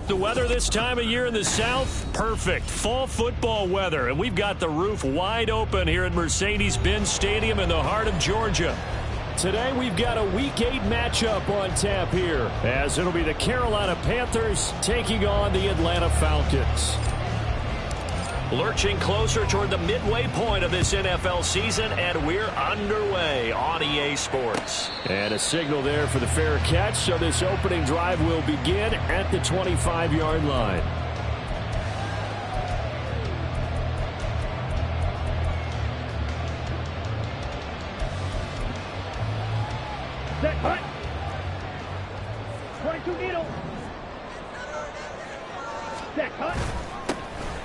the weather this time of year in the South? Perfect. Fall football weather. And we've got the roof wide open here at Mercedes-Benz Stadium in the heart of Georgia. Today we've got a Week 8 matchup on tap here, as it'll be the Carolina Panthers taking on the Atlanta Falcons. Lurching closer toward the midway point of this NFL season, and we're underway on EA Sports. And a signal there for the fair catch, so this opening drive will begin at the 25-yard line. Set, cut. 22 needle. Set, cut.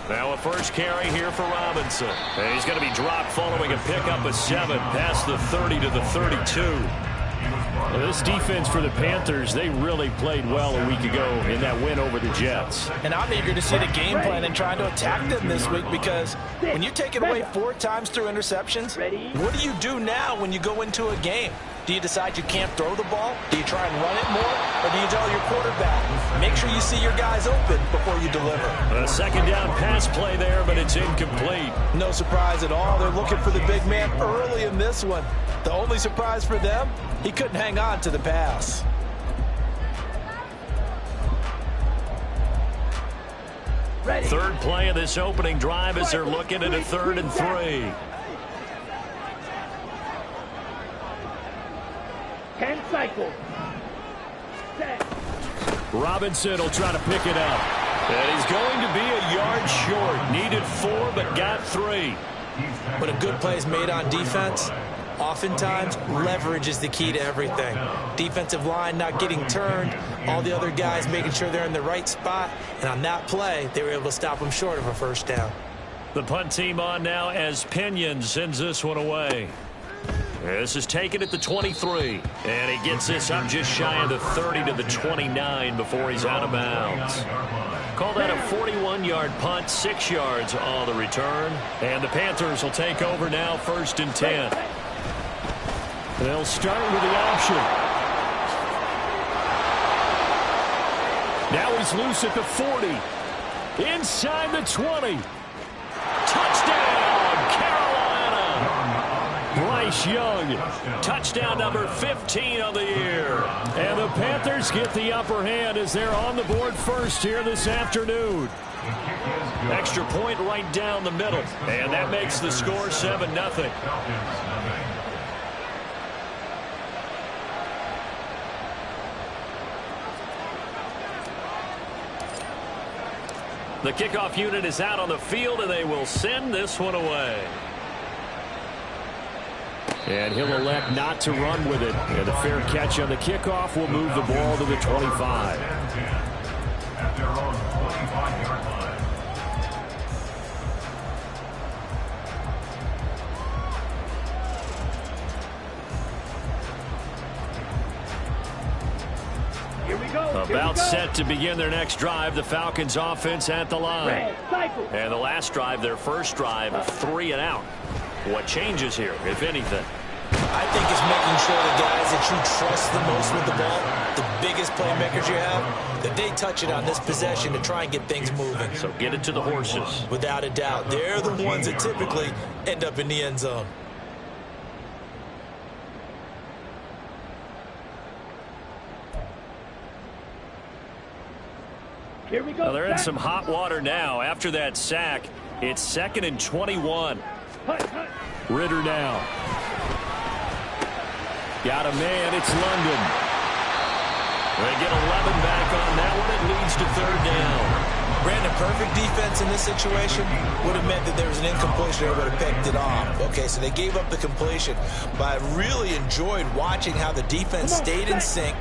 Now a first carry here for Robinson. And he's going to be dropped following a pickup of 7 past the 30 to the 32. Well, this defense for the Panthers, they really played well a week ago in that win over the Jets. And I'm eager to see the game plan and trying to attack them this week, because when you take it away 4 times through interceptions, what do you do now when you go into a game? Do you decide you can't throw the ball? Do you try and run it more? Or do you tell your quarterback, make sure you see your guys open before you deliver? A second down pass play there, but it's incomplete. No surprise at all. They're looking for the big man early in this one. The only surprise for them, he couldn't hang on to the pass. Ready. Third play of this opening drive as they're looking at a 3rd and 3. 10 cycles. Set. Robinson will try to pick it up. And he's going to be a yard short. Needed 4, but got 3. But a good play is made on defense. Oftentimes, leverage is the key to everything. Defensive line not getting turned. All the other guys making sure they're in the right spot. And on that play, they were able to stop them short of a first down. The punt team on now as Pinion sends this one away. This is taken at the 23. And he gets this up just shy of the 30 to the 29 before he's out of bounds. Call that a 41-yard punt, 6 yards on the return. And the Panthers will take over now, 1st and 10. They'll start with the option. Now he's loose at the 40. Inside the 20. Touchdown, Carolina! Bryce Young, touchdown number 15 of the year. And the Panthers get the upper hand as they're on the board first here this afternoon. Extra point right down the middle. And that makes the score 7-0. The kickoff unit is out on the field, and they will send this one away. And he'll elect not to run with it. And a fair catch on the kickoff will move the ball to the 25. At their own 25-yard line. About set to begin their next drive. The Falcons offense at the line. And the last drive, their first drive, 3 and out. What changes here, if anything? I think it's making sure the guys that you trust the most with the ball, the biggest playmakers you have, that they touch it on this possession to try and get things moving. So get it to the horses. Without a doubt. They're the ones that typically end up in the end zone. Here we go. Well, they're in some hot water now. After that sack, it's 2nd and 21. Ritter now. Got a man. It's London. They get 11 back on that one. It leads to 3rd down. Brandon, perfect defense in this situation would have meant that there was an incompletion. They would have picked it off. Okay, so they gave up the completion. But I really enjoyed watching how the defense stayed in sync,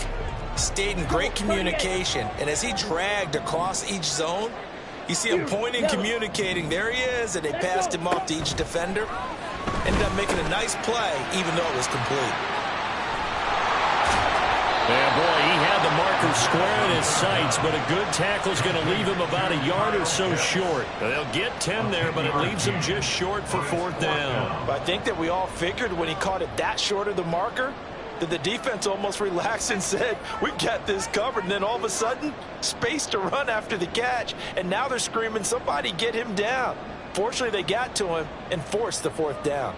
stayed in great communication, and as he dragged across each zone, you see him pointing, communicating. There he is, and they passed him off to each defender. Ended up making a nice play, even though it was complete. Yeah, boy, he had the marker square in his sights, but a good tackle is going to leave him about a yard or so short. They'll get 10 there, but it leaves him just short for 4th down. But I think that we all figured when he caught it that short of the marker, that the defense almost relaxed and said, we've got this covered. And then all of a sudden, space to run after the catch. And now they're screaming, somebody get him down. Fortunately, they got to him and forced the 4th down.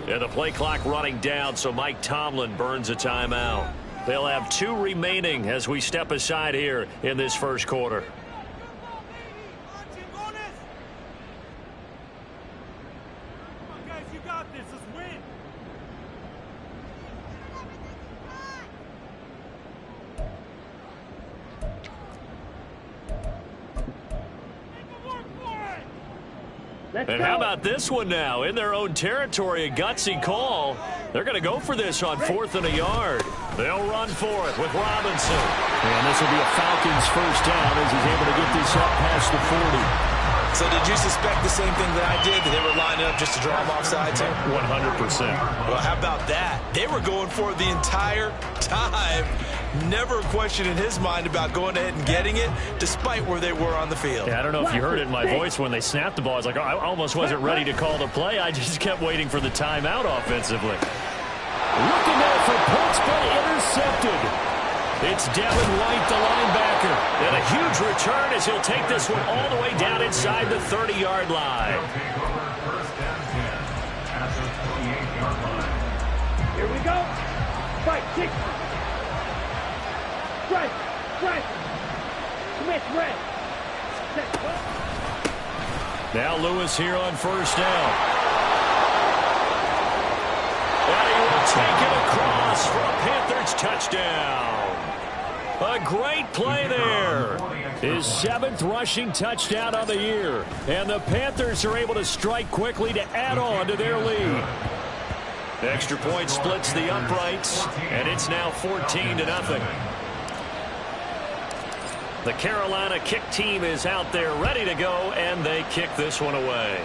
And the play clock running down, so Mike Tomlin burns a timeout. They'll have 2 remaining as we step aside here in this first quarter. And how about this one now? In their own territory, a gutsy call. They're going to go for this on 4th and a yard. They'll run for it with Robinson. And this will be a Falcons first down as he's able to get this up past the 40. So did you suspect the same thing that I did, that they were lining up just to draw him off sides here? 100%. Well, how about that? They were going for it the entire time. Never a question in his mind about going ahead and getting it, despite where they were on the field. Yeah, I don't know if you heard it in my voice when they snapped the ball. I was like, oh, I almost wasn't ready to call the play. I just kept waiting for the timeout offensively. Looking there for Pitts, but intercepted. It's Devin White, the linebacker. And a huge return as he'll take this one all the way down inside the 30-yard line. Here we go. Fight, 6. Strike, strike. Smith, red. Set, now Lewis here on first down. And he will take it across for a Panthers touchdown. A great play there. His 7th rushing touchdown on the year. And the Panthers are able to strike quickly to add on to their lead. The extra point splits the uprights, and it's now 14-0. The Carolina kick team is out there ready to go, and they kick this one away.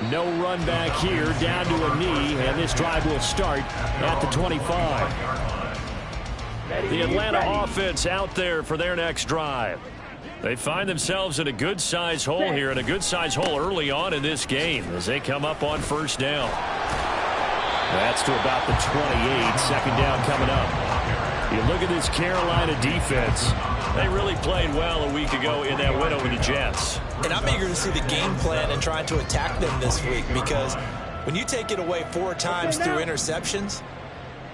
No run back here, down to a knee, and this drive will start at the 25. The Atlanta offense out there for their next drive. They find themselves in a good-sized hole here, and a good-sized hole early on in this game as they come up on first down. That's to about the 28, second down coming up. You look at this Carolina defense. They really played well a week ago in that win over the Jets. And I'm eager to see the game plan and trying to attack them this week, because when you take it away 4 times through interceptions,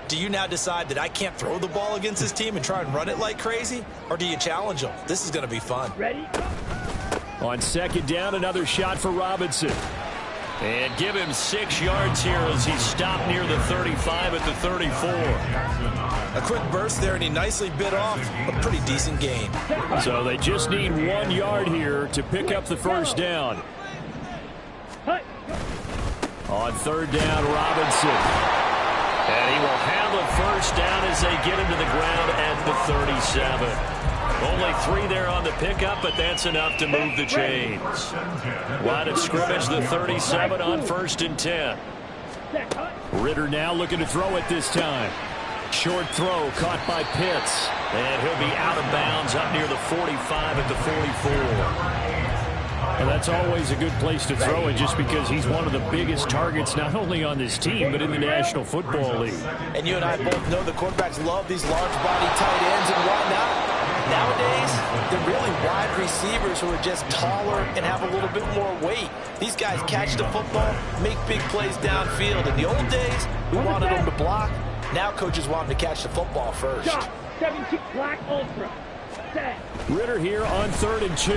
do you now decide that I can't throw the ball against this team and try and run it like crazy? Or do you challenge them? This is going to be fun. ready. On second down, another shot for Robinson. And give him 6 yards here as he stopped near the 35 at the 34. A quick burst there, and he nicely bit off a pretty decent gain. So they just need 1 yard here to pick up the first down. On third down, Robinson. And he will have the first down as they get him to the ground at the 37. Only 3 there on the pickup, but that's enough to move the chains. Line of scrimmage, the 37 on 1st and 10. Ritter now looking to throw it this time. Short throw caught by Pitts. And he'll be out of bounds up near the 45 at the 44. And that's always a good place to throw it, just because he's one of the biggest targets not only on this team but in the National Football League. And you and I both know the quarterbacks love these large body tight ends and whatnot. Nowadays, they're really wide receivers who are just taller and have a little bit more weight. These guys catch the football, make big plays downfield. In the old days, we wanted them to block. Now coaches want them to catch the football first. 17 black ultra. Set. Ritter here on 3rd and 2.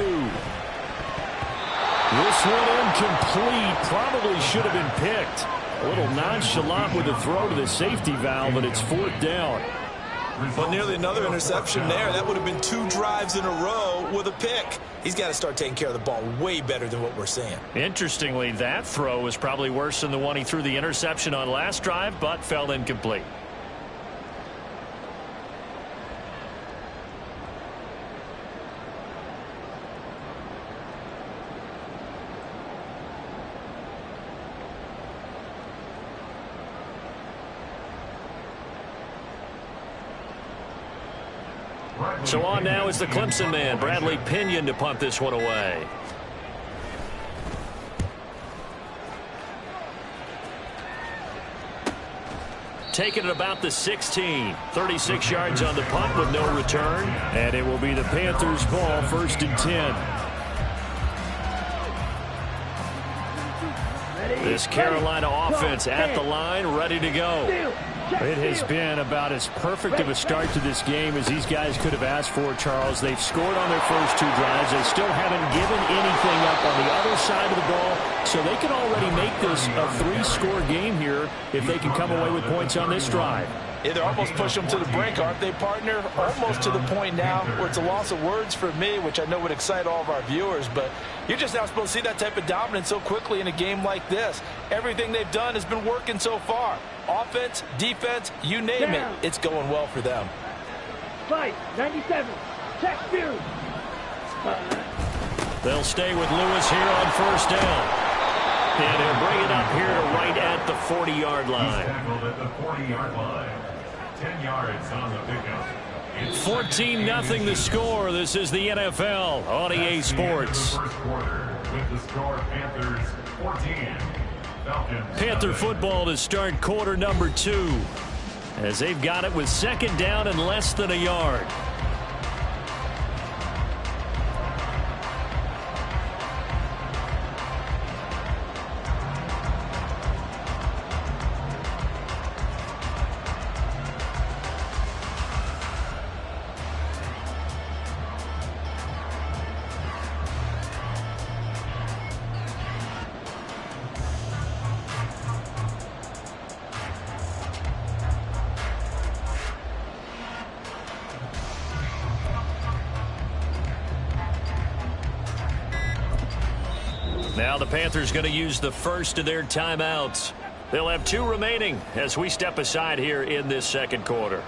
This one incomplete. Probably should have been picked. A little nonchalant with the throw to the safety valve, and it's 4th down. Well, nearly another interception there. That would have been 2 drives in a row with a pick. He's got to start taking care of the ball way better than what we're seeing. Interestingly, that throw was probably worse than the one he threw the interception on last drive, but fell incomplete. So on now is the Clemson man, Bradley Pinion, to punt this one away. Taking it about the 16. 36 yards on the punt with no return. And it will be the Panthers' ball, 1st and 10. This Carolina offense at the line, ready to go. It has been about as perfect of a start to this game as these guys could have asked for, Charles. They've scored on their first 2 drives. They still haven't given anything up on the other side of the ball, so they can already make this a 3-score game here if they can come away with points on this drive. Yeah, they're almost pushing them to the brink, aren't they, partner? Almost to the point now where it's a loss of words for me, which I know would excite all of our viewers, but you're just not supposed to see that type of dominance so quickly in a game like this. Everything they've done has been working so far. Offense, defense, you name it, it's going well for them. Fight, 97. Check two. They'll stay with Lewis here on 1st down. And he'll bring it up here to right at the 40-yard line. He's tackled at the 40-yard line. 10 yards on the pickup. 14-0 the score. This is the NFL on EA Sports. First quarter with the score Panthers 14. Panther football to start quarter number 2. As they've got it with 2nd down and less than a yard. Now the Panthers going to use the first of their timeouts. They'll have 2 remaining as we step aside here in this 2nd quarter.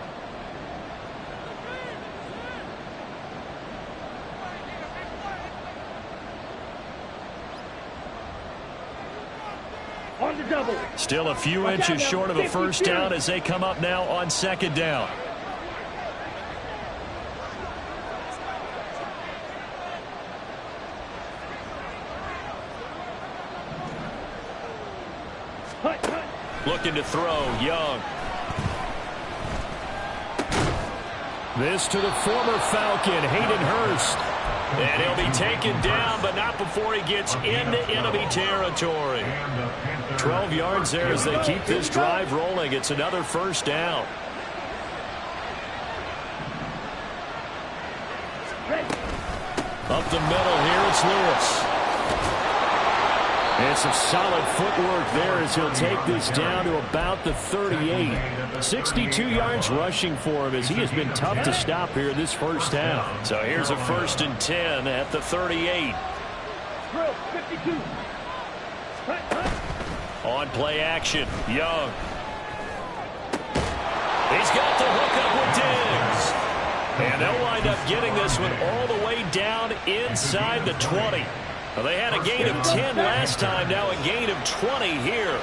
On the double. Still a few inches short of a 1st down as they come up now on 2nd down. Looking to throw, Young. This to the former Falcon, Hayden Hurst. And he'll be taken down, but not before he gets into enemy territory. 12 yards there as they keep this drive rolling. It's another 1st down. Up the middle here, it's Lewis. And some solid footwork there as he'll take this down to about the 38. 62 yards rushing for him as he has been tough to stop here this 1st half. So here's a 1st and 10 at the 38. 52. On play action, Young. He's got the hook up with Diggs. And they'll wind up getting this one all the way down inside the 20. Well, they had a gain of 10 last time, now a gain of 20 here.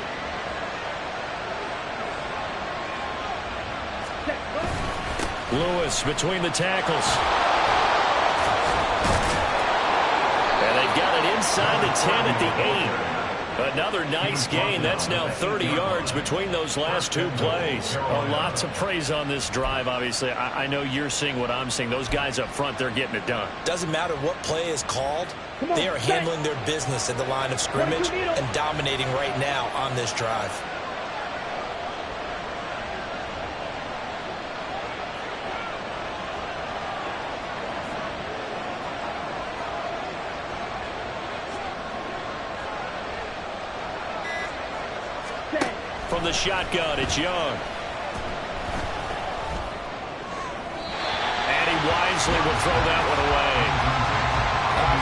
Lewis between the tackles. And they've got it inside the 10 at the 8. Another nice gain. That's now 30 yards between those last 2 plays. Oh, lots of praise on this drive, obviously. I know you're seeing what I'm seeing. Those guys up front, they're getting it done. Doesn't matter what play is called. They are handling their business at the line of scrimmage and dominating right now on this drive. From the shotgun, it's Young. And he wisely will throw that one away.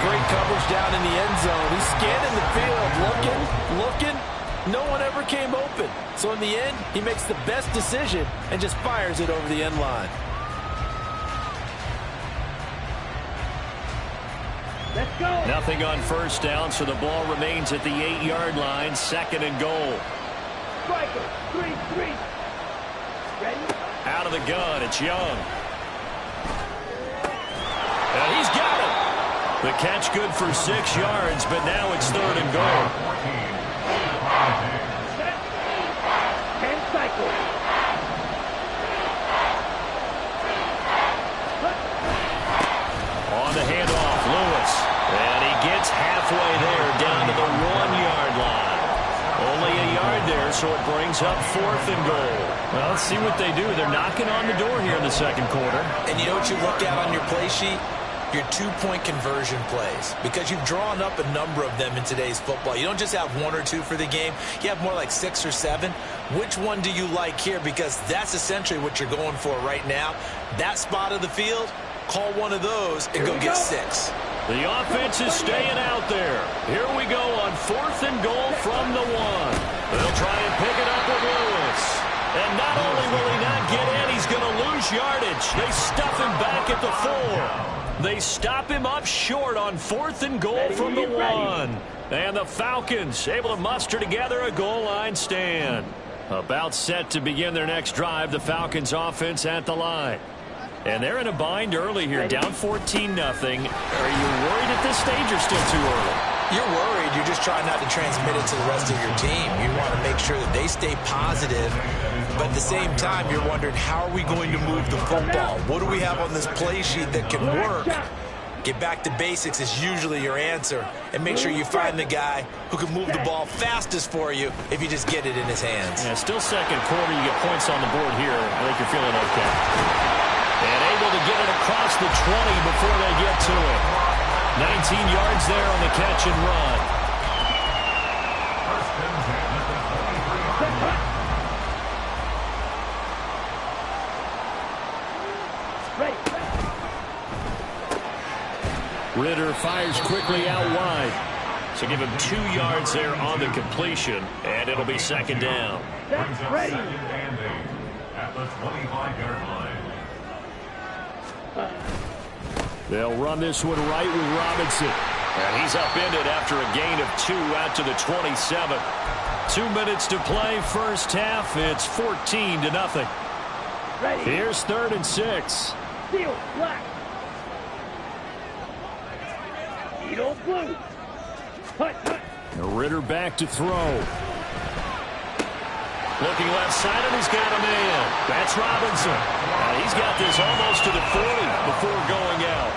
Great coverage down in the end zone. He's scanning the field, looking. No one ever came open. So in the end, he makes the best decision and just fires it over the end line. Let's go. Nothing on 1st down, so the ball remains at the 8-yard line, 2nd and goal. Striker, 3-3. Ready? Out of the gun, it's Young. He's got it. The catch good for 6 yards, but now it's 3rd and goal. 10 cycles. On the handoff, Lewis. And he gets halfway there, down to the 1-yard line. Only a yard there, so it brings up 4th and goal. Well, let's see what they do. They're knocking on the door here in the second quarter. And you know what you look at on your play sheet? Your 2-point conversion plays, because you've drawn up a number of them in today's football. You don't just have 1 or 2 for the game. You have more like 6 or 7. Which one do you like here? Because that's essentially what you're going for right now. That spot of the field, call one of those and go get 6. The offense is staying out there. Here we go on 4th and goal from the 1. They'll try and pick it up with Lewis. And not only will he not get in, he's going to lose yardage. They stuff him back at the 4. They stop him up short on 4th and goal from the 1. And the Falcons able to muster together a goal line stand. About set to begin their next drive, the Falcons offense at the line. And they're in a bind early here, down 14-0. Are you worried at this stage or still too early? You're worried. You're just trying not to transmit it to the rest of your team. You want to make sure that they stay positive. But at the same time, you're wondering, how are we going to move the football? What do we have on this play sheet that can work? Get back to basics is usually your answer. And make sure you find the guy who can move the ball fastest for you if you just get it in his hands. Yeah, still second quarter. You get points on the board here. I think you're feeling okay. And able to get it across the 20 before they get to it. 19 yards there on the catch and run. Ritter fires quickly out wide. So give him 2 yards there on the completion, and it'll be 2nd down. That's ready. At the 25-yard line. They'll run this one right with Robinson. And he's upended after a gain of 2 out to the 27. 2 minutes to play first half. It's 14-0. Ready. Here's 3rd and 6. Steel, black. Needle, blue. Hut, hut. Ritter back to throw. Looking left side, and he's got a man. That's Robinson. He's got this almost to the 40 before going out.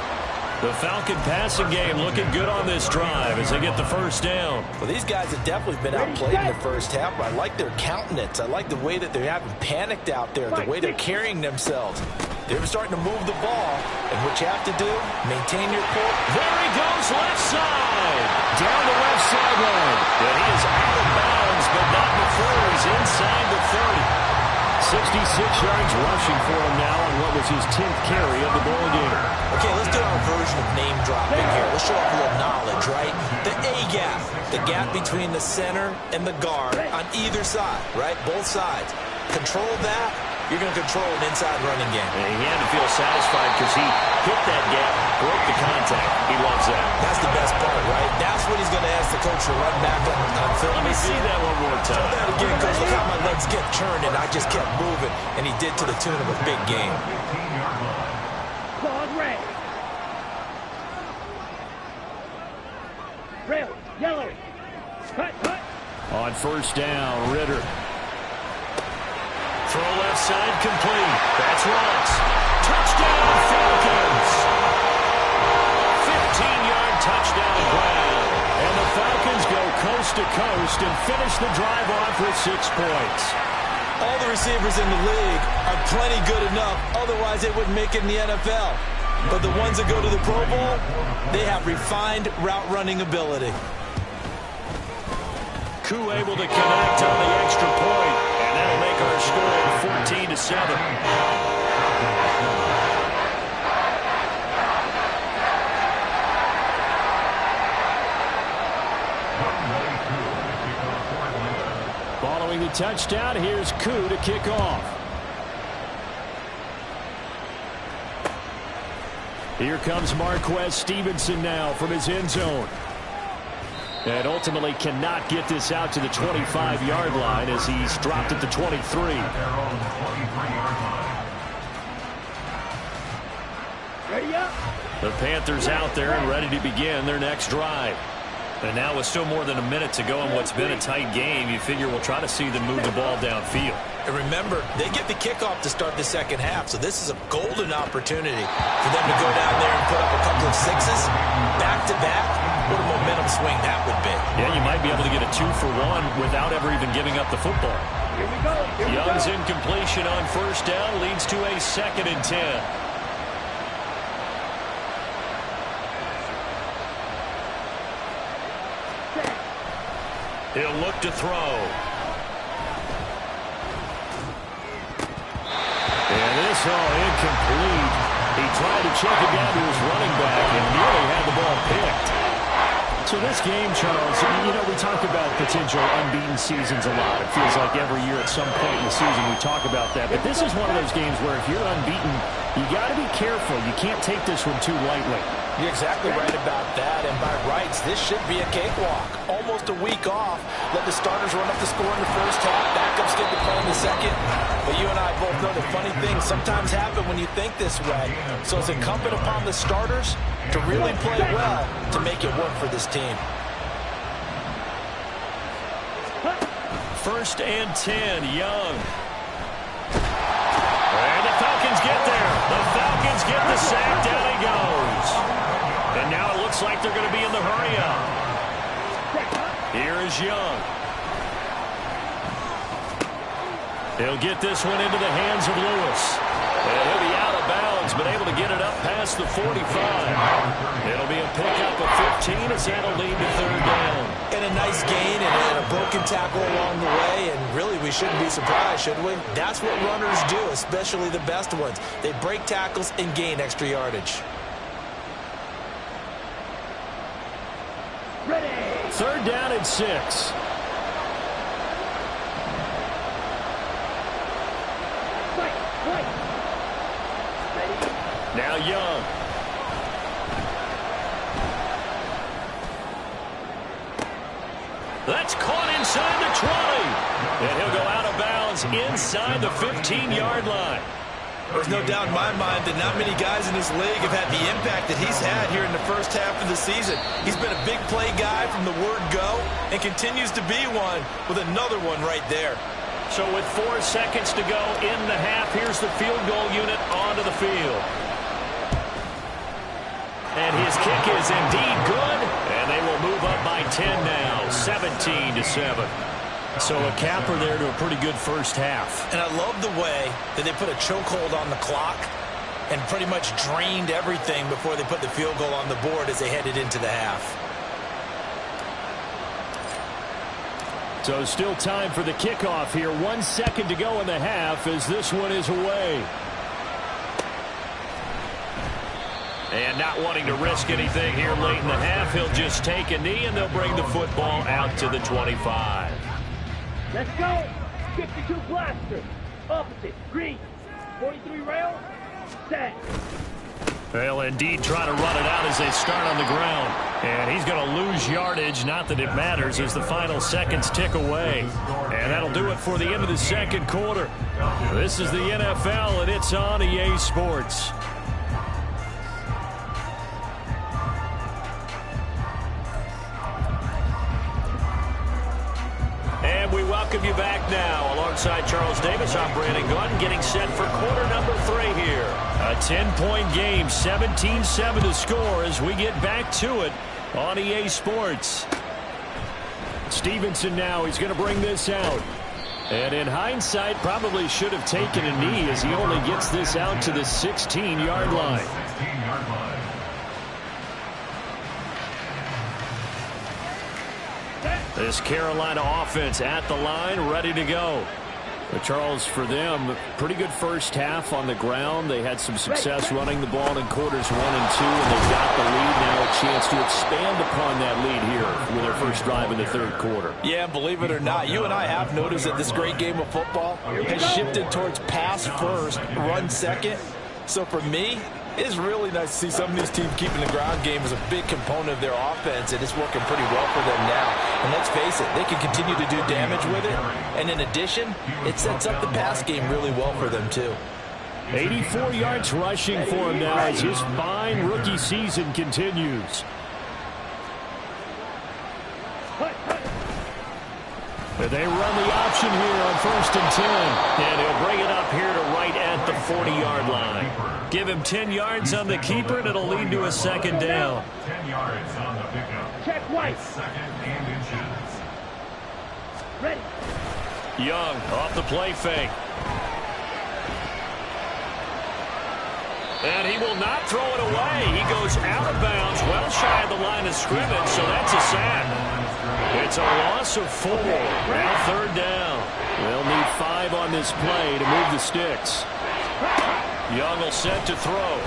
The Falcon passing game looking good on this drive as they get the first down. Well, these guys have definitely been outplayed in the first half. I like their countenance. I like the way that they haven't panicked out there, the way they're carrying themselves. They're starting to move the ball, and what you have to do, maintain your cool. There he goes, left side. Down the left sideline. And he is out of bounds, but not before he's inside the 30. 66 yards rushing for him now on what was his 10th carry of the ball game. Okay, let's do our version of name dropping here. Let's show off a little knowledge, right? The A-gap, the gap between the center and the guard on either side, right? Both sides. Control that, you're going to control an inside running game. And he had to feel satisfied because he hit that gap, broke the contact. He loves that. That's the best part, right? That's what he's going to ask the coach to run back on film. Let me see that one more time. Do that again, coach. Look how my legs kept turning. I just kept moving, and he did to the tune of a big game. Claude red. Red, yellow. Hut, hut. On first down, Ritter. Throw left side complete. That's Ross. Touchdown, Falcons. 15-yard touchdown ground. And the Falcons go coast to coast and finish the drive off with 6 points. All the receivers in the league are plenty good enough. Otherwise, they wouldn't make it in the NFL. But the ones that go to the Pro Bowl, they have refined route running ability. Koo able to connect on the extra point. And that'll make our score 14-7. Following the touchdown, here's Koo to kick off. Here comes Marquez Stevenson now from his end zone. And ultimately cannot get this out to the 25-yard line as he's dropped at the 23. Ready up. The Panthers out there and ready to begin their next drive. And now with still more than a minute to go in what's been a tight game, you figure we'll try to see them move the ball downfield. And remember, they get the kickoff to start the second half, so this is a golden opportunity for them to go down there and put up a couple of sixes back-to-back. What a momentum swing that would be. Yeah, you might be able to get a 2-for-1 without ever even giving up the football. Here we go. Young's incompletion on first down leads to a 2nd and 10. He'll look to throw. And this all incomplete. He tried to check it down to his running back and nearly had the ball picked. So this game, Charles, you know, we talk about potential unbeaten seasons a lot. It feels like every year at some point in the season we talk about that. But this is one of those games where if you're unbeaten, you got to be careful. You can't take this one too lightly. You're exactly right about that, and by rights, this should be a cakewalk. Almost a week off. Let the starters run up the score in the first half, backups get the play in the second. But you and I both know the funny things sometimes happen when you think this way. So it's incumbent upon the starters to really play well to make it work for this team. 1st and 10, Young. And the Falcons get there. The Falcons get the sack. Down he goes. And now it looks like they're going to be in the hurry-up. Here is Young. He'll get this one into the hands of Lewis. And he'll be out of bounds, but able to get it up past the 45. It'll be a pickup of 15 as that'll lead to 3rd down. And a nice gain and a broken tackle along the way, and really we shouldn't be surprised, should we? That's what runners do, especially the best ones. They break tackles and gain extra yardage. Ready. 3rd down and 6. Now Young. That's caught inside the 20. And he'll go out of bounds inside the 15-yard line. There's no doubt in my mind that not many guys in this league have had the impact that he's had here in the first half of the season. He's been a big play guy from the word go and continues to be one with another one right there. So with 4 seconds to go in the half, here's the field goal unit onto the field. And his kick is indeed good, and they will move up by 10 now, 17-7. So a capper there to a pretty good first half. And I love the way that they put a chokehold on the clock and pretty much drained everything before they put the field goal on the board as they headed into the half. So still time for the kickoff here. 1 second to go in the half as this one is away. And not wanting to risk anything here late in the half, he'll just take a knee and they'll bring the football out to the 25. Let's go. 52 blaster. Opposite. Green. 43 rail. Set. They'll indeed try to run it out as they start on the ground. And he's going to lose yardage. Not that it matters as the final seconds tick away. And that'll do it for the end of the second quarter. This is the NFL, and it's on EA Sports. And we welcome you back now. Alongside Charles Davis, I'm Brandon Gunn, getting set for quarter number 3 here. A 10-point game, 17-7 to score as we get back to it on EA Sports. Stevenson now, he's going to bring this out. And in hindsight, probably should have taken a knee as he only gets this out to the 16-yard line. This Carolina offense at the line, ready to go. But Charles, for them, pretty good first half on the ground. They had some success running the ball in quarters 1 and 2, and they've got the lead now, a chance to expand upon that lead here with their first drive in the third quarter. Yeah, believe it or not, you and I have noticed that this great game of football has shifted towards pass first, run second. So for me, it's really nice to see some of these teams keeping the ground game as a big component of their offense, and it's working pretty well for them now. And let's face it, they can continue to do damage with it. And in addition, it sets up the pass game really well for them too. 84 yards rushing for him now as his fine rookie season continues. They run the option here on 1st and 10. And he'll bring it up here to right at the 40-yard line. Give him 10 yards on the keeper, and it'll lead to a 2nd down. 10 yards on the pickup. Check white. 2nd and inches. Ready. Young off the play fake. And he will not throw it away. He goes out of bounds, well shy of the line of scrimmage, so that's a sack. It's a loss of 4. Now 3rd down. They'll need 5 on this play to move the sticks. Young will set to throw.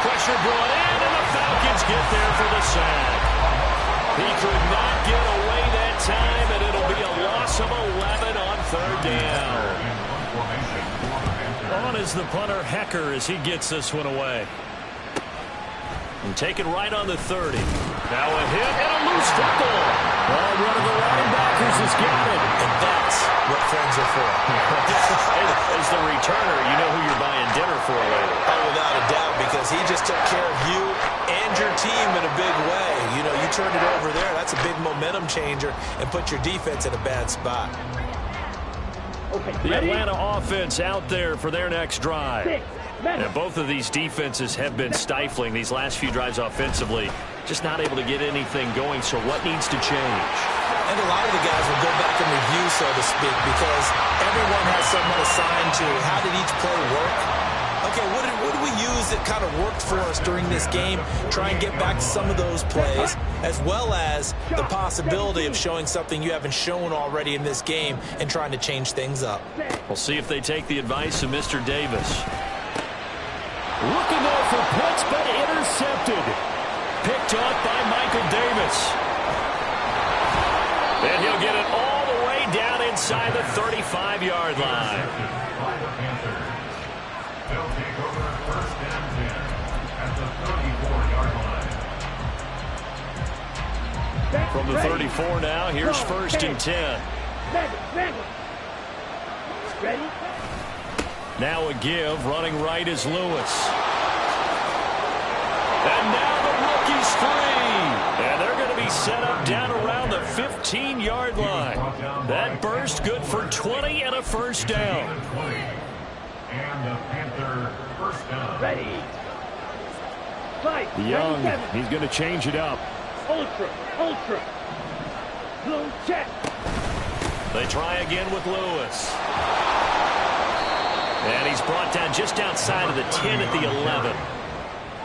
Pressure brought in, and the Falcons get there for the sack. He could not get away that time, and it'll be a loss of 11 on 3rd down. On is the punter, Hecker, as he gets this one away. And taken right on the 30. Now a hit and a loose football. One of the linebackers has got it. And that's what friends are for. As the returner, you know who you're buying dinner for later. Oh, without a doubt, because he just took care of you and your team in a big way. You know, you turn it over there, that's a big momentum changer, and put your defense in a bad spot. The Atlanta offense out there for their next drive. And both of these defenses have been stifling these last few drives offensively. Just not able to get anything going, so what needs to change? And a lot of the guys will go back and review, so to speak, because everyone has someone assigned to how did each play work. Okay, what did we use that kind of worked for us during this game? Try and get back to some of those plays, as well as the possibility of showing something you haven't shown already in this game and trying to change things up. We'll see if they take the advice of Mr. Davis. Looking there for Pitts, but intercepted. Picked off by Michael Davis. And he'll get it all the way down inside the 35-yard line. They'll take over 1st and 10 at the 34-yard line. From the 34 now, here's 1st and 10. Ready? Now a give, running right is Lewis. And now the rookie's free. And they're going to be set up down around the 15-yard line. That burst good for 20 and a 1st down. And the Panther 1st down. Ready. Fight. Young, he's going to change it up. Ultra. Blue check. They try again with Lewis. And he's brought down just outside of the 10 at the 11.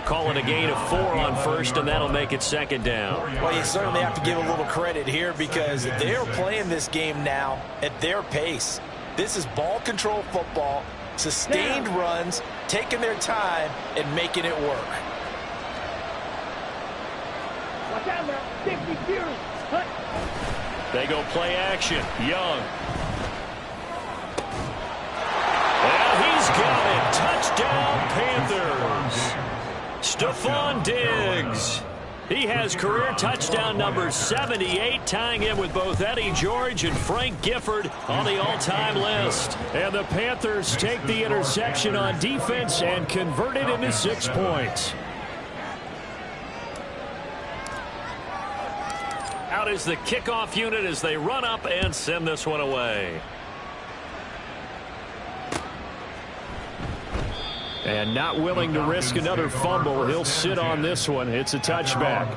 Calling a gain of 4 on 1st, and that'll make it 2nd down. Well, you certainly have to give a little credit here because they're playing this game now at their pace. This is ball control football, sustained runs, taking their time, and making it work. Watch out now. 50 Fury. Hut. They go play action. Young. And he's got it. Touchdown, Panthers. Stephon Diggs. He has career touchdown number 78, tying him with both Eddie George and Frank Gifford on the all-time list. And the Panthers take the interception on defense and convert it into 6 points. Out is the kickoff unit as they run up and send this one away. And not willing to risk another fumble, he'll sit on this one. It's a touchback.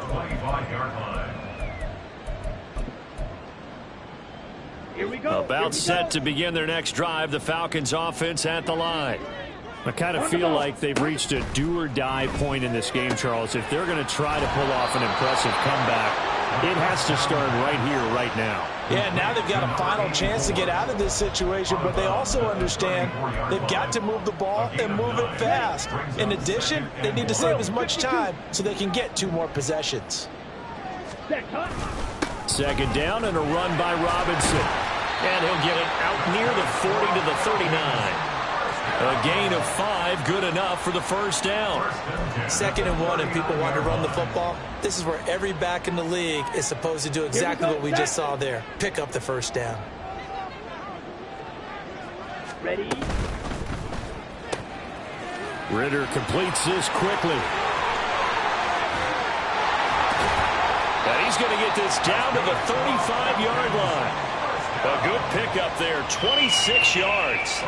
Here we go. About set to begin their next drive, the Falcons offense at the line. I kind of feel like they've reached a do-or-die point in this game, Charles. If they're going to try to pull off an impressive comeback, it has to start right here, right now. Yeah, now they've got a final chance to get out of this situation, but they also understand they've got to move the ball and move it fast. In addition, they need to save as much time so they can get 2 more possessions. 2nd down and a run by Robinson. And he'll get it out near the 40 to the 39. A gain of 5, good enough for the 1st down. 2nd and 1, and people want to run the football. This is where every back in the league is supposed to do exactly what we just saw there. Pick up the 1st down. Ready. Ritter completes this quickly. And he's going to get this down to the 35-yard line. A good pickup there, 26 yards.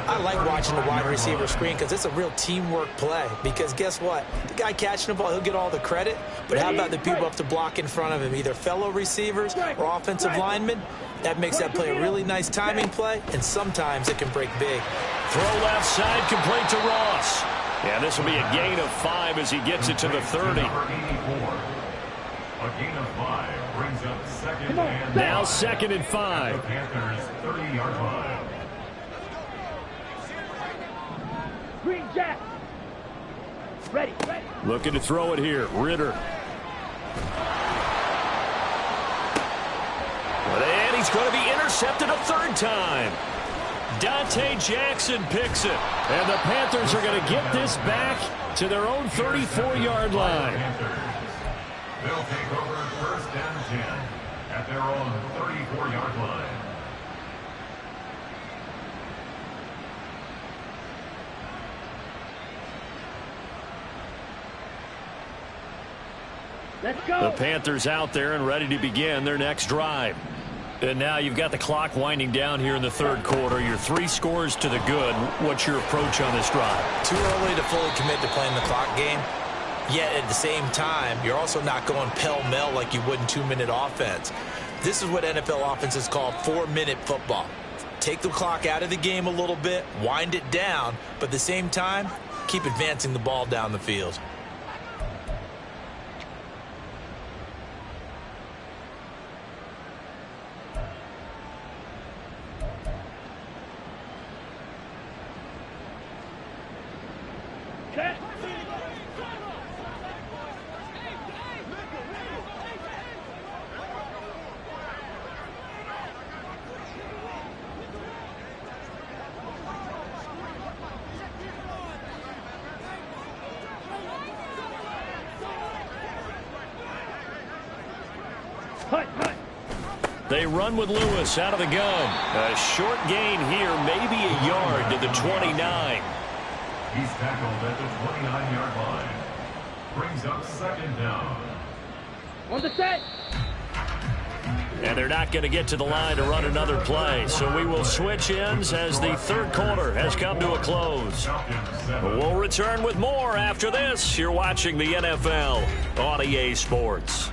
I like watching the wide receiver screen because it's a real teamwork play. Because guess what? The guy catching the ball, he'll get all the credit. But how about the people up to block in front of him, either fellow receivers or offensive linemen? That makes that play a really nice timing play, and sometimes it can break big. Throw left side, complete to Ross. Yeah, this will be a gain of 5 as he gets it to the 30. A gain of 5 brings up second and Now 2nd and 5. The Panthers 30-yard line. Green Jack. Ready. Looking to throw it here. Ritter. And he's going to be intercepted a third time. Dante Jackson picks it. And the Panthers are going to get this back to their own 34-yard line. They'll take over 1st and 10 at their own 34-yard line. Let's go. The Panthers out there and ready to begin their next drive. And now you've got the clock winding down here in the 3rd quarter. Your 3 scores to the good. What's your approach on this drive? Too early to fully commit to playing the clock game. Yet at the same time, you're also not going pell-mell like you would in 2-minute offense. This is what NFL offenses call 4-minute football. Take the clock out of the game a little bit, wind it down, but at the same time, keep advancing the ball down the field. They run with Lewis out of the gun. A short gain here, maybe a yard to the 29. He's tackled at the 29-yard line. Brings up 2nd down. On the set. And they're not going to get to the line to run another play. So we will switch ends as the 3rd quarter has come to a close. We'll return with more after this. You're watching the NFL on EA Sports.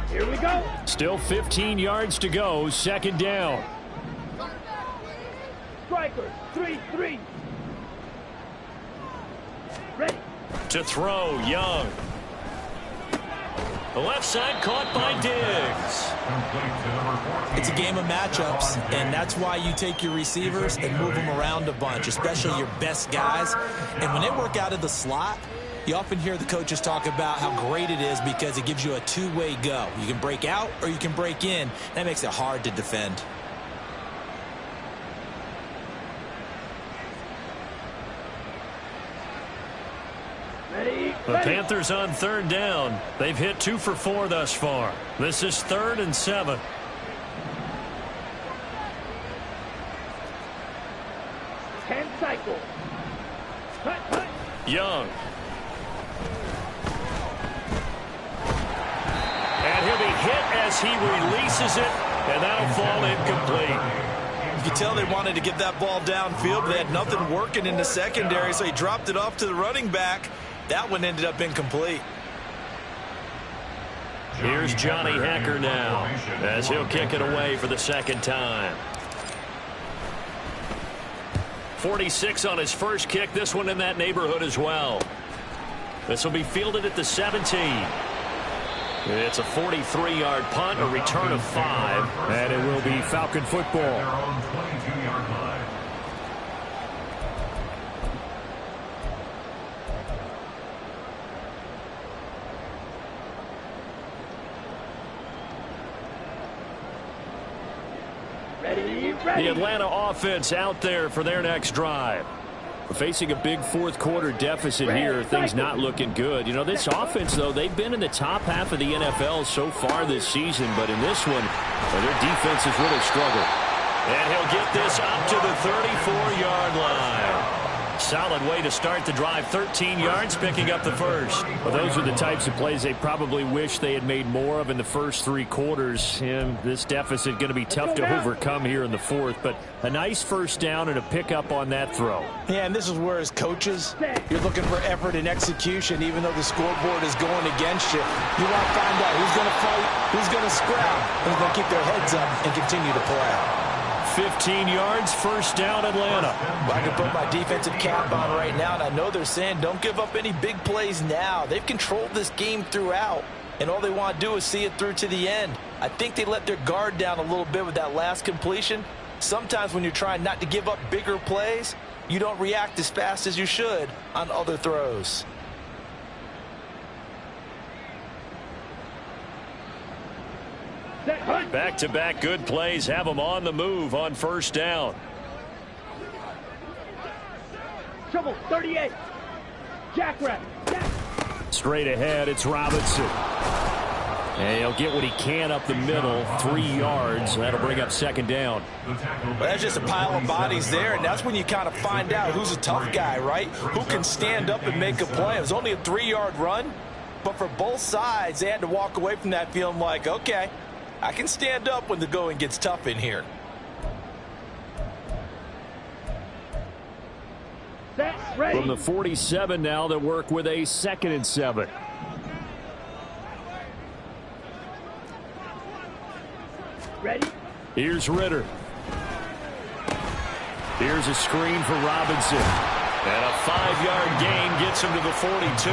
Here we go. Still 15 yards to go. 2nd down. Strikers. 3-3. Ready. To throw, Young. The left side caught by Diggs. It's a game of matchups, and that's why you take your receivers and move them around a bunch, especially your best guys. And when they work out of the slot, you often hear the coaches talk about how great it is because it gives you a two-way go. You can break out or you can break in. That makes it hard to defend. The Panthers on 3rd down. They've hit 2 for 4 thus far. This is 3rd and 7. Cycle. Cut. Young. And he'll be hit as he releases it, and that'll fall incomplete. You could tell they wanted to get that ball downfield, but they had nothing working in the secondary, so he dropped it off to the running back. That one ended up incomplete. Here's Johnny Hecker now as he'll kick it away for the 2nd time. 46 on his first kick. This one in that neighborhood as well. This will be fielded at the 17. It's a 43-yard punt, a return of 5, and it will be Falcon football. The Atlanta offense out there for their next drive. Facing a big fourth quarter deficit here, things not looking good. You know, this offense, though, they've been in the top half of the NFL so far this season, but in this one, their defense has really struggled. And he'll get this up to the 34-yard line. Solid way to start the drive. 13 yards, picking up the first. Well, those are the types of plays they probably wish they had made more of in the first three quarters. And this deficit going to be tough to overcome here in the fourth. But a nice first down and a pickup on that throw. Yeah, and this is where, as coaches, you're looking for effort and execution. Even though the scoreboard is going against you, you want to find out who's going to fight, who's going to scrap, who's going to keep their heads up and continue to play. 15 yards, first down, Atlanta. Well, I can put my defensive cap on right now, and I know they're saying don't give up any big plays now. They've controlled this game throughout, and all they want to do is see it through to the end. I think they let their guard down a little bit with that last completion. Sometimes when you're trying not to give up bigger plays, you don't react as fast as you should on other throws. Back-to-back good plays have them on the move on first down. Trouble, 38. Jackrabbit. Straight ahead, it's Robinson. And he'll get what he can up the middle, 3 yards. That'll bring up second down. Well, that's just a pile of bodies there, and that's when you kind of find out who's a tough guy, right? Who can stand up and make a play. It was only a 3-yard run, but for both sides, they had to walk away from that feeling like, okay, I can stand up when the going gets tough in here. From the 47 now, they'll work with a 2nd and 7. Ready? Here's Ritter. Here's a screen for Robinson. And a 5-yard gain gets him to the 42.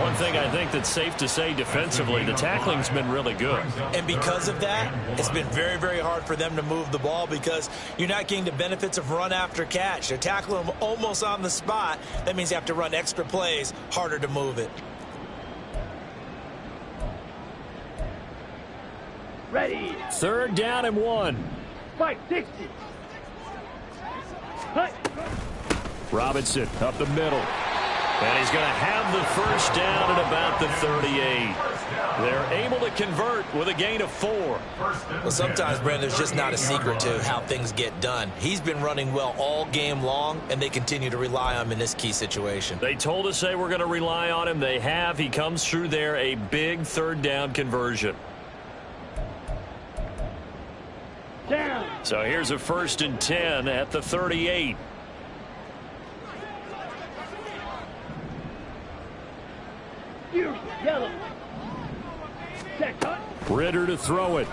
One thing I think that's safe to say defensively, the tackling's been really good. And because of that, it's been very, very hard for them to move the ball because you're not getting the benefits of run after catch. They're tackling them almost on the spot. That means you have to run extra plays, harder to move it. Ready. 3rd down and 1. 560. Hut. Robinson up the middle. And he's going to have the first down at about the 38. They're able to convert with a gain of 4. Well, sometimes, Brandon, there's just not a secret to how things get done. He's been running well all game long, and they continue to rely on him in this key situation. They told us they were going to rely on him. They have. He comes through there, a big 3rd down conversion. Down. So here's a 1st and 10 at the 38. Yellow. Check, cut. Ritter to throw it.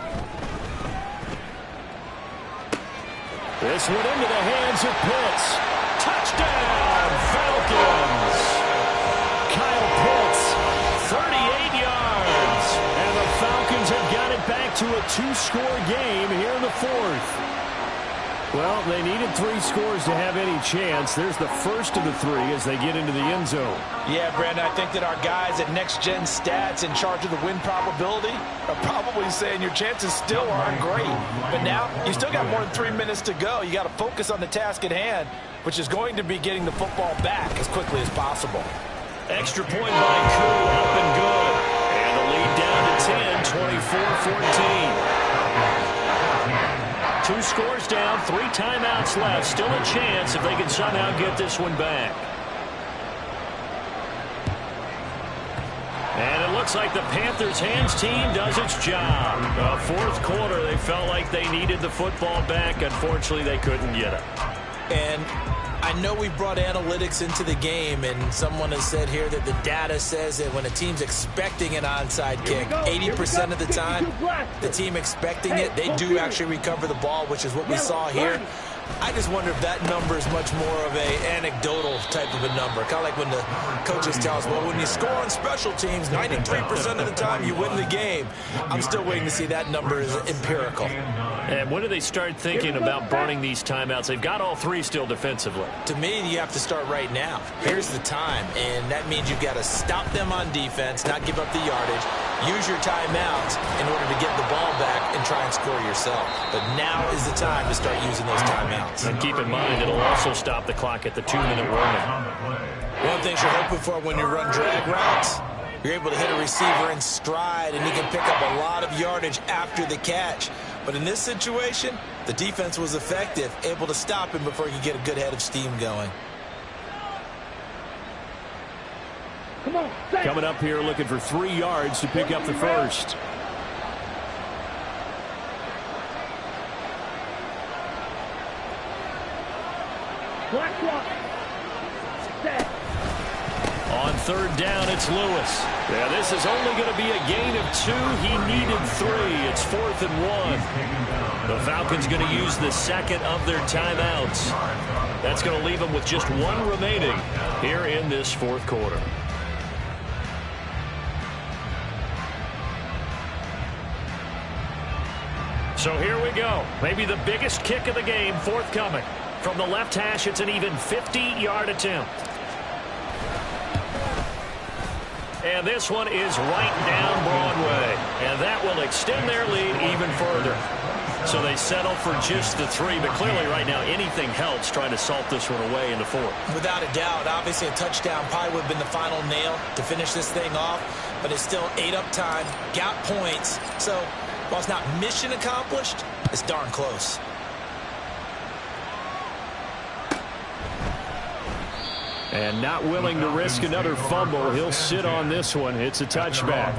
This one into the hands of Pitts. Touchdown, Falcons. Kyle Pitts, 38 yards. And the Falcons have got it back to a 2-score game here in the 4th. Well, they needed 3 scores to have any chance. There's the first of the 3 as they get into the end zone. Yeah, Brandon, I think that our guys at Next Gen Stats in charge of the win probability are probably saying your chances still aren't great. But now you still got more than 3 minutes to go. You got to focus on the task at hand, which is going to be getting the football back as quickly as possible. Extra point by Koo, up and good. And the lead down to 10, 24-14. 2 scores down, 3 timeouts left. Still a chance if they can somehow get this one back. And it looks like the Panthers' hands team does its job. The 4th quarter, they felt like they needed the football back. Unfortunately, they couldn't get it. And I know we brought analytics into the game, and someone has said here that the data says that when a team's expecting an onside kick, 80% of the time, the team expecting it, they do actually recover the ball, which is what we saw here. I just wonder if that number is much more of an anecdotal type of a number. Kind of like when the coaches tell us, well, when you score on special teams, 93% of the time you win the game. I'm still waiting to see that number is empirical. And when do they start thinking about burning these timeouts? They've got all 3 still defensively. To me, you have to start right now. Here's the time, and that means you've got to stop them on defense, not give up the yardage. use your timeouts in order to get the ball back and try and score yourself. But now is the time to start using those timeouts. And keep in mind, it'll also stop the clock at the 2-minute warning. One of the things you're hoping for when you run drag routes, you're able to hit a receiver in stride, and he can pick up a lot of yardage after the catch. But in this situation, the defense was effective, able to stop him before he could get a good head of steam going. Come on, Coming up here looking for 3 yards to pick up the first. clock. Set. On third down, it's Lewis. Yeah, this is only going to be a gain of 2. He needed 3. It's 4th and 1. The Falcons going to use the second of their timeouts. That's going to leave them with just 1 remaining here in this fourth quarter. So here we go. Maybe the biggest kick of the game forthcoming. From the left hash, it's an even 50-yard attempt. And this one is right down Broadway. And that will extend their lead even further. So they settle for just the 3. But clearly right now anything helps trying to salt this one away in the 4th. Without a doubt, obviously a touchdown probably would have been the final nail to finish this thing off. But it's still ate up time, got points. So while it's not mission accomplished, it's darn close. And not willing to risk another fumble. He'll sit on this one. It's a touchback.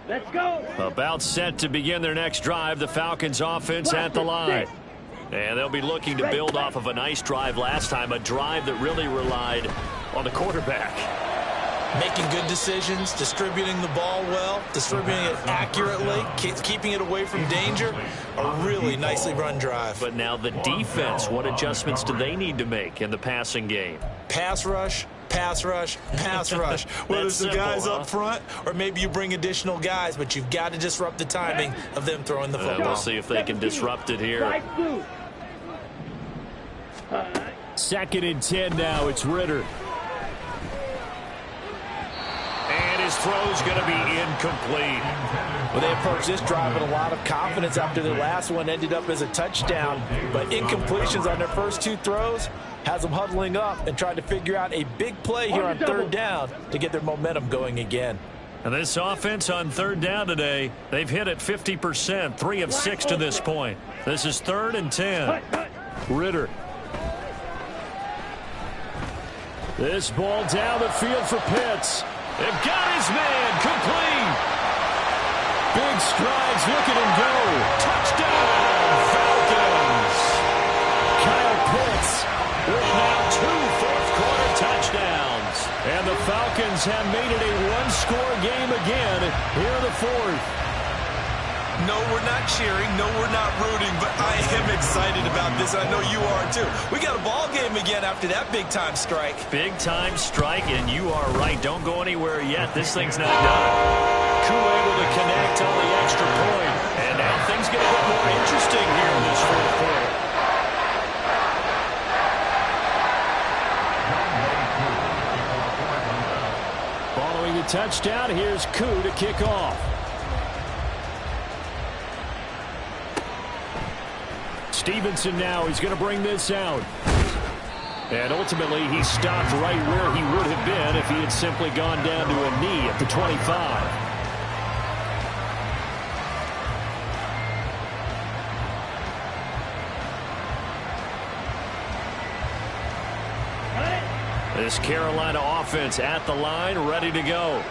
Let's go. About set to begin their next drive. The Falcons offense at the line. And they'll be looking to build off of a nice drive last time. A drive that really relied on the quarterback. Making good decisions, distributing the ball well, distributing it accurately, keeping it away from danger. A really nicely run drive. But now the defense, what adjustments do they need to make in the passing game? Pass rush, pass rush, pass rush. Whether it's the guys up front or maybe you bring additional guys, but you've got to disrupt the timing of them throwing the football. We'll see if they can disrupt it here. 2nd and 10 now. It's Ritter. And his throw's going to be incomplete. Well, they approached this drive with a lot of confidence after their last one ended up as a touchdown. But incompletions on their first 2 throws has them huddling up and trying to figure out a big play here on third down to get their momentum going again. And this offense on third down today, they've hit it 50%, 3 of 6 to this point. This is 3rd and 10. Ritter. This ball down the field for Pitts. They've got his man complete. Big strides, look at him go. Touchdown, Falcons. Kyle Pitts with now 2 fourth-quarter touchdowns. And the Falcons have made it a 1-score game again here in the 4th. No, we're not cheering. No, we're not rooting. But I am excited about this. I know you are, too. We got a ball game again after that big-time strike. Big-time strike, and you are right. Don't go anywhere yet. This thing's not done. Koo able to connect on the extra point. And now things get a bit more interesting here in this fourth quarter. Following the touchdown, here's Koo to kick off. Stevenson now, he's going to bring this out. And ultimately, he stopped right where he would have been if he had simply gone down to a knee at the 25. This Carolina offense at the line, ready to go.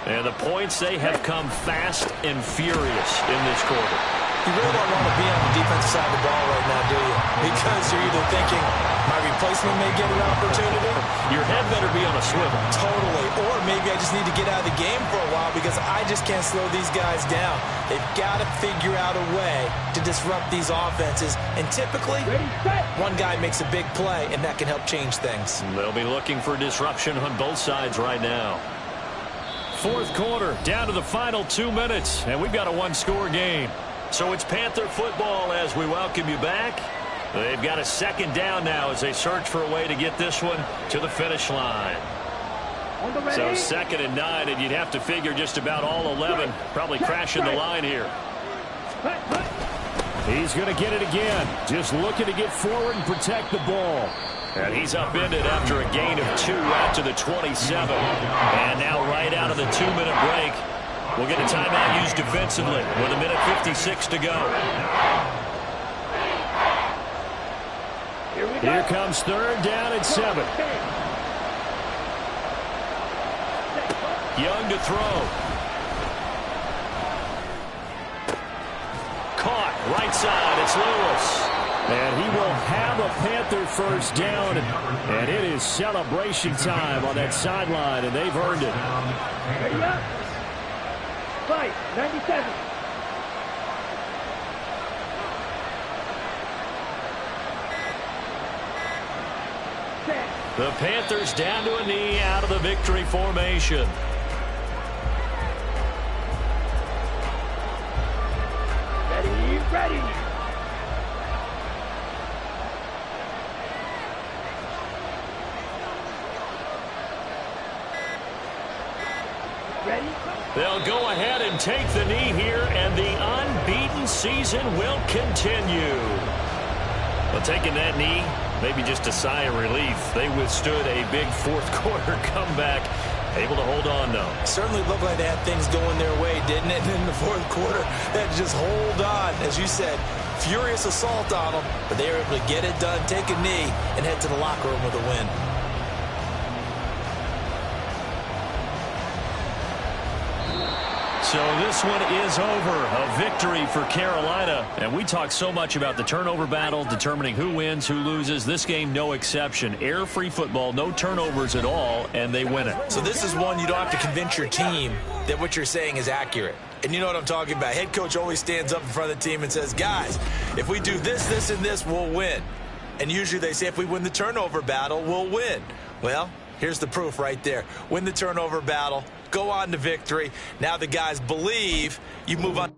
And the points, they have come fast and furious in this quarter. You really don't want to be on the defensive side of the ball right now, do you? Because you're either thinking, my replacement may get an opportunity. Your head better be on a a swivel. Totally. Or maybe I just need to get out of the game for a while because I just can't slow these guys down. They've got to figure out a way to disrupt these offenses. And typically, one guy makes a big play, and that can help change things. They'll be looking for disruption on both sides right now. Fourth quarter, down to the final 2 minutes, and we've got a one-score game. So it's Panther football as we welcome you back. They've got a second down now as they search for a way to get this one to the finish line. So 2nd and 9, and you'd have to figure just about all 11 probably crashing the line here. He's going to get it again. Just looking to get forward and protect the ball. And he's upended after a gain of 2 out to the 27. And now right out of the 2-minute break, we'll get a timeout used defensively with 1:56 to go. Here comes 3rd down and 7. Young to throw. Caught right side. It's Lewis. And he will have a Panther first down. And it is celebration time on that sideline, and they've earned it. Ready up. Fight. 97. The Panthers down to a knee out of the victory formation. Ready. They'll go ahead and take the knee here, and the unbeaten season will continue. Well, taking that knee, maybe just a sigh of relief. They withstood a big fourth quarter comeback, able to hold on, though. Certainly looked like they had things going their way, didn't it? In the fourth quarter, they had to just hold on. As you said, furious assault on them, but they were able to get it done, take a knee, and head to the locker room with a win. So this one is over. A victory for Carolina. And we talk so much about the turnover battle, determining who wins, who loses. This game, no exception. Air-free football, no turnovers at all, and they win it. So this is one you don't have to convince your team that what you're saying is accurate. And you know what I'm talking about. Head coach always stands up in front of the team and says, guys, if we do this, this, and this, we'll win. And usually they say if we win the turnover battle, we'll win. Well, here's the proof right there. Win the turnover battle. Go on to victory. Now the guys believe you move on.